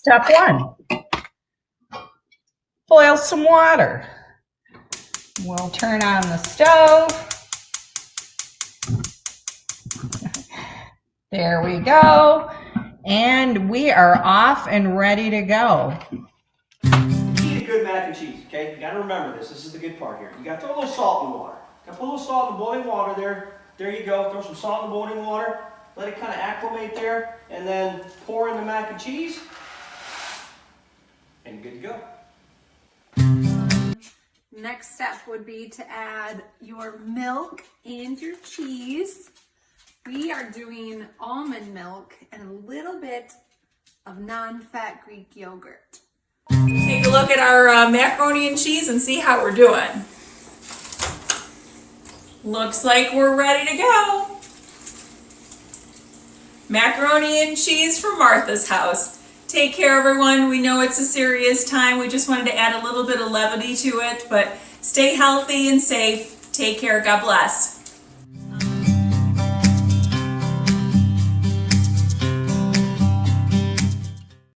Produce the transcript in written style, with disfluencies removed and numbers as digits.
Step one, boil some water. We'll turn on the stove. There we go. And we are off and ready to go. You need a good mac and cheese, okay? You gotta remember this. This is the good part here. You gotta throw a little salt in the water. Gotta put a little salt in the boiling water there. There you go. Throw some salt in the boiling water. Let it kind of acclimate there. And then pour in the mac and cheese. And good to go. Next step would be to add your milk and your cheese. We are doing almond milk and a little bit of non-fat Greek yogurt. Take a look at our macaroni and cheese and see how we're doing. Looks like we're ready to go. Macaroni and cheese from Martha's house. Take care, everyone. We know it's a serious time. We just wanted to add a little bit of levity to it, but stay healthy and safe. Take care. God bless.